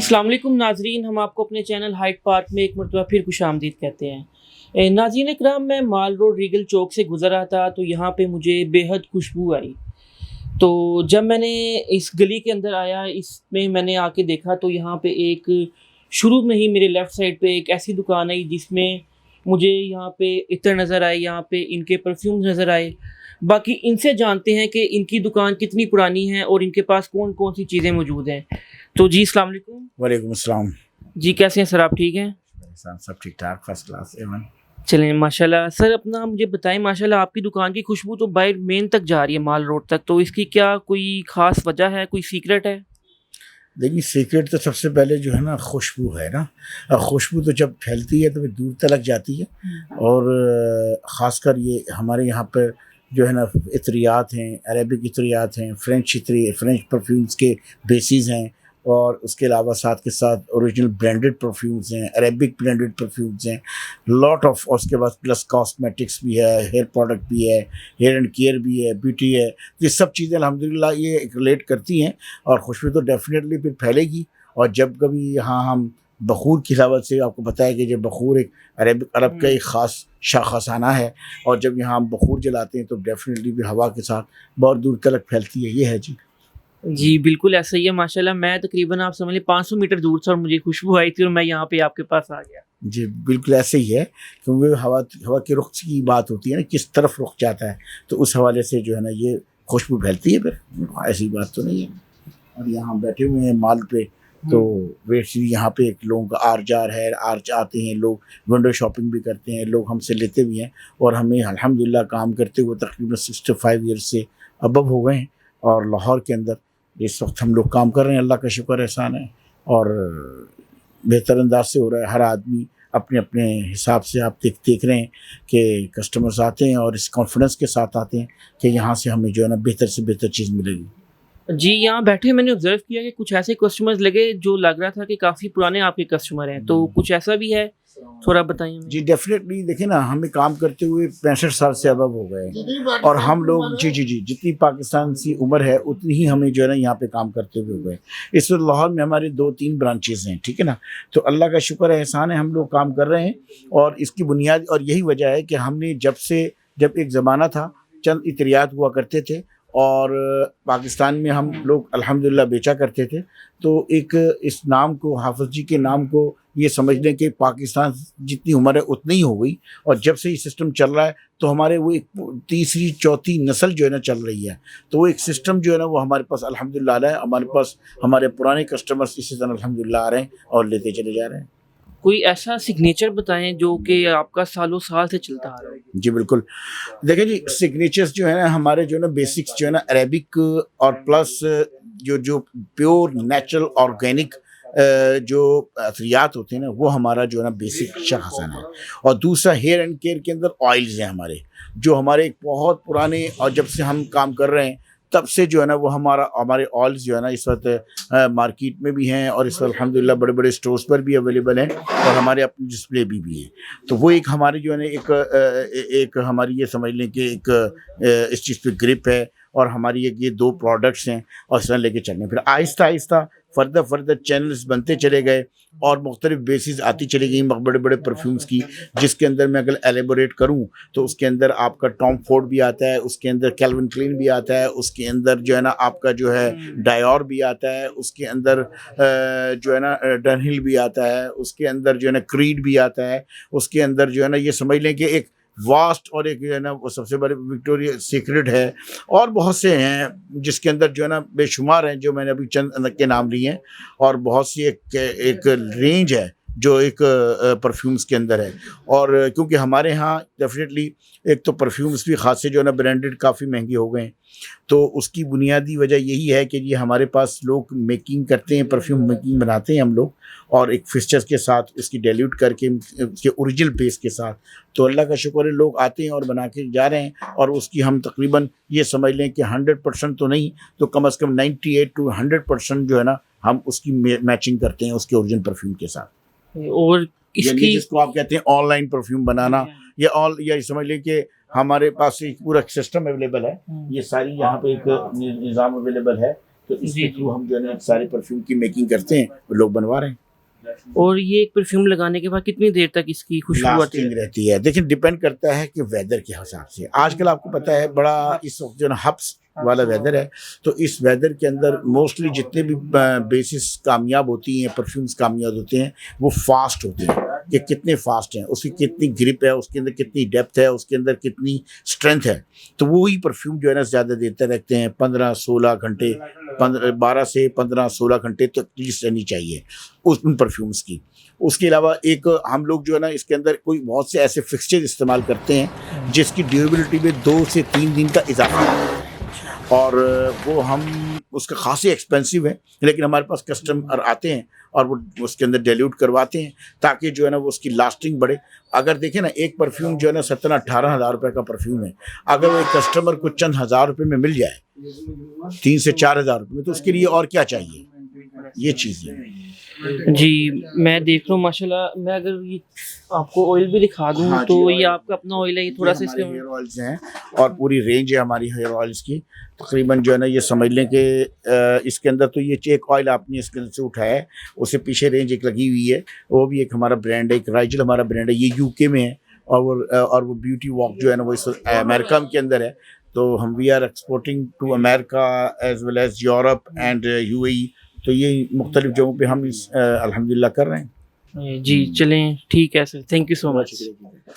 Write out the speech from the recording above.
अस्सलाम वालेकुम नाज़रीन, हम आपको अपने चैनल हाइट पार्क में एक मरतबा फिर खुशामदीद कहते हैं। नाज़रीन इकराम, मैं माल रोड रीगल चौक से गुज़र रहा था तो यहाँ पे मुझे बेहद खुशबू आई। तो जब मैंने इस गली के अंदर आया, इसमें मैंने आके देखा तो यहाँ पे एक शुरू में ही मेरे लेफ़्ट साइड पे एक ऐसी दुकान आई जिसमें मुझे यहाँ पे इत्र नज़र आए, यहाँ पे इनके परफ्यूम्स नज़र आए। बाकी इनसे जानते हैं कि इनकी दुकान कितनी पुरानी है और इनके पास कौन-कौन सी चीज़ें मौजूद हैं। तो जी अस्सलाम वालेकुम। वालेकुम अस्सलाम। जी, कैसे हैं सर, आप ठीक हैं? सब ठीक ठाक, फर्स्ट क्लास एवन। चलें माशाल्लाह। सर अपना मुझे बताएँ, माशाल्लाह आपकी दुकान की खुशबू तो बाहर मेन तक जा रही है, माल रोड तक, तो इसकी क्या कोई ख़ास वजह है, कोई सीक्रेट है? देखिए, सीक्रेट तो सबसे पहले जो है ना खुशबू है ना। खुशबू तो जब फैलती है तो फिर दूर तलक जाती है। और ख़ासकर ये हमारे यहाँ पर जो है ना इत्रियात हैं, अरेबिक इत्रियात हैं, फ्रेंच परफ्यूम्स के बेसिस हैं, और उसके अलावा साथ के साथ ओरिजिनल ब्रांडेड परफ्यूम्स हैं, अरेबिक ब्रांडेड परफ्यूम्स हैं, लॉट ऑफ। और उसके बाद प्लस कॉस्मेटिक्स भी है, हेयर प्रोडक्ट भी है, हेयर एंड केयर भी है, ब्यूटी है। ये सब चीज़ें अल्हम्दुलिल्लाह ये रिलेट करती हैं, और खुशबू तो डेफिनेटली फिर फैलेगी। और जब कभी यहाँ हम बखूर की हिलावत से, आपको पता है कि जब बखूर एक अरब का एक ख़ास शाखासाना है, और जब यहाँ हम बखूर जलाते हैं तो डेफिनेटली भी हवा के साथ बहुत दूर तलक फैलती है। ये है जी। जी, बिल्कुल ऐसा ही है माशाल्लाह। मैं तकरीबन आप समझ लें 500 मीटर दूर से और मुझे खुशबू आई थी और मैं यहाँ पे आपके पास आ गया। जी, बिल्कुल ऐसे ही है, क्योंकि हवा हवा के रुख की बात होती है ना, किस तरफ रुख जाता है, तो उस हवाले से जो है ना ये खुशबू फैलती है। फिर ऐसी बात तो नहीं है। और यहाँ बैठे हुए हैं माल पे, तो वैसे यहाँ पे एक लोगों का आर जार है, आर्च आते हैं लोग, विंडो शॉपिंग भी करते हैं लोग, हमसे लेते भी हैं। और हमें अल्हम्दुलिल्लाह काम करते हुए तकरीबन 65 ईयर्स से अबव हो गए हैं, और लाहौर के अंदर इस वक्त हम लोग काम कर रहे हैं। अल्लाह का शुक्र एहसान है, और बेहतर अंदाज से हो रहा है। हर आदमी अपने अपने हिसाब से, आप देख रहे हैं कि कस्टमर्स आते हैं और इस कॉन्फिडेंस के साथ आते हैं कि यहाँ से हमें जो है ना बेहतर से बेहतर चीज़ मिलेगी। जी, यहाँ बैठे मैंने ऑब्ज़र्व किया कि कुछ ऐसे कस्टमर्स लगे जो लग रहा था कि काफ़ी पुराने आपके कस्टमर हैं, तो कुछ ऐसा भी है? थोड़ा बताइए हमें। जी, डेफ़िनेटली देखिए ना, हमें काम करते हुए 65 साल से अबव हो गए हैं, और हम लोग जी, जितनी पाकिस्तान की उम्र है उतनी ही हमें जो है ना यहाँ पे काम करते हुए हो गए। इस वक्त लाहौर में हमारे 2-3 ब्रांचेज़ हैं, ठीक है ना। तो अल्लाह का शुक्र है, एहसान है, हम लोग काम कर रहे हैं। और इसकी बुनियाद और यही वजह है कि हमने जब एक ज़माना था, चंद इत्रियात हुआ करते थे, और पाकिस्तान में हम लोग अल्हम्दुलिल्लाह बेचा करते थे। तो एक इस नाम को, हाफ़िज़ जी के नाम को, ये समझ लें कि पाकिस्तान जितनी उम्र है उतनी ही हो गई। और जब से ये सिस्टम चल रहा है तो हमारे वो एक तीसरी चौथी नस्ल जो है ना चल रही है। तो वो एक सिस्टम जो है ना वो हमारे पास अल्हम्दुलिल्लाह आ रहा है। हमारे पास हमारे पुराने कस्टमर्स इसी तरह अल्हम्दुलिल्लाह आ रहे हैं और लेते चले जा रहे हैं। कोई ऐसा सिग्नेचर बताएँ जो कि आपका सालों साल से चलता आ रहा हो? जी, बिल्कुल। देखिए जी, सिग्नेचर्स जो है ना हमारे, जो है ना बेसिक्स जो है ना अरेबिक, और प्लस जो प्योर नेचुरल ऑर्गेनिक जो अथरियात होते हैं ना, वो हमारा जो है ना बेसिक शाखसाना है। और दूसरा हेयर एंड केयर के अंदर ऑयल्स हैं हमारे, जो हमारे एक बहुत पुराने, और जब से हम काम कर रहे हैं तब से जो है ना वो हमारे ऑयल्स जो है ना इस वक्त मार्केट में भी हैं, और इस वक्त अल्हम्दुलिल्लाह बड़े बड़े स्टोर्स पर भी अवेलेबल हैं, और हमारे अपने डिस्प्ले भी हैं। तो वो एक हमारी जो है ना एक हमारी, ये समझ लें कि एक इस चीज़ पे ग्रिप है, और हमारी एक ये 2 प्रोडक्ट्स हैं, और इस तरह लेके चल रहे हैं। फिर आहिस्ता आहिस्ता फर्दर चैनल्स बनते चले गए, और मुख्तलिफ बेसिस आती चली गई बड़े बड़े परफ्यूम्स की, जिसके अंदर मैं अगर एलेबोरेट करूँ तो उसके अंदर आपका टॉम फोर्ड भी आता है, उसके अंदर कैल्विन क्लीन भी आता है, उसके अंदर जो है ना आपका जो है डायोर भी आता है, उसके अंदर जो है ना डनहिल भी आता है, उसके अंदर जो है ना क्रीड भी आता है, उसके अंदर जो है ना ये समझ लें कि एक वास्ट, और एक जो है ना वो सबसे बड़े विक्टोरिया सीक्रेट है, और बहुत से हैं जिसके अंदर जो है ना बेशुमार हैं, जो मैंने अभी चंद के नाम लिए हैं। और बहुत सी एक रेंज है जो एक परफ्यूम्स के अंदर है। और क्योंकि हमारे यहाँ डेफिनेटली एक तो परफ्यूम्स भी ख़ास से जो है ना ब्रांडेड काफ़ी महंगे हो गए हैं, तो उसकी बुनियादी वजह यही है कि ये हमारे पास लोग मेकिंग करते हैं, परफ्यूम मेकिंग बनाते हैं हम लोग, और एक फिक्सचर्स के साथ इसकी डाइल्यूट करके उसके ओरिजिनल बेस के साथ। तो अल्लाह का शुक्र है, लोग आते हैं और बना के जा रहे हैं, और उसकी हम तकरीबन ये समझ लें कि 100% तो नहीं तो कम से कम 98 to 100% जो है ना हम उसकी मैचिंग करते हैं उसके ओरिजिनल परफ्यूम के साथ। और इसकी, जिसको आप कहते हैं ऑनलाइन परफ्यूम बनाना, या समझ लें कि हमारे पास एक पूरा सिस्टम अवेलेबल है। ये सारी यहाँ पे एक निज़ाम अवेलेबल है तो इसके जी, थ्रू हम जो है ना सारे परफ्यूम की मेकिंग करते हैं, लोग बनवा रहे हैं। और ये एक परफ्यूम लगाने के बाद कितनी देर तक इसकी खुशबू आती लास्टिंग है? रहती है। देखिए डिपेंड करता है कि वेदर के हिसाब से। आजकल आपको पता है बड़ा इस वक्त जो है ना हब्स वाला वेदर है, तो इस वेदर के अंदर मोस्टली जितने भी बेसिस कामयाब होती हैं, परफ्यूम्स कामयाब होते हैं, वो फास्ट होते हैं कि कितने फास्ट हैं, उसकी कितनी ग्रिप है, उसके अंदर कितनी डेप्थ है, उसके अंदर कितनी स्ट्रेंथ है। तो वही परफ्यूम जो है ना ज़्यादा देर तक रखते हैं, 15-16 घंटे, 12 से 15-16 घंटे तक एटलीस्ट रहनी चाहिए उन परफ्यूम्स की। उसके अलावा एक हम लोग जो है ना इसके अंदर कोई बहुत से ऐसे फिक्सचर इस्तेमाल करते हैं जिसकी ड्यूरेबिलिटी में 2 से 3 दिन का इजाफा है, और वो हम उसका खासी एक्सपेंसिव है, लेकिन हमारे पास कस्टमर आते हैं और वो उसके अंदर डाइल्यूट करवाते हैं ताकि जो है ना वो उसकी लास्टिंग बढ़े। अगर देखें ना एक परफ्यूम जो है ना 17-18 हज़ार रुपये का परफ्यूम है, अगर वो एक कस्टमर को चंद हज़ार रुपये में मिल जाए, 3 से 4 हज़ार रुपये में, तो उसके लिए और क्या चाहिए, ये चीज़ है। जी, मैं देख रहा हूँ माशाल्लाह। मैं अगर ये आपको ऑयल भी दिखा दूँ हाँ तो जी, ये आपका अपना ऑयल है, ये थोड़ा सा हमारे इसके हेयर ऑयल्स हैं और पूरी रेंज है हमारी हेयर ऑयल्स की। तकरीबन जो है ना ये समझ लें कि इसके अंदर तो ये एक ऑयल आपने इसके अंदर से उठाया है, उससे पीछे रेंज एक लगी हुई है, वो भी एक हमारा ब्रांड है, एक राइजल हमारा ब्रांड है, ये यूके में है, और वो ब्यूटी वॉक जो है ना वो इस अमेरिका के अंदर है। तो हम we are exporting to America as well as Europe and UAE. तो ये मुख्तलिफ जगहों पे हम इस अल्हम्दुलिल्लाह कर रहे हैं। जी, चलें ठीक है sir, thank you so much. शुक्रिया।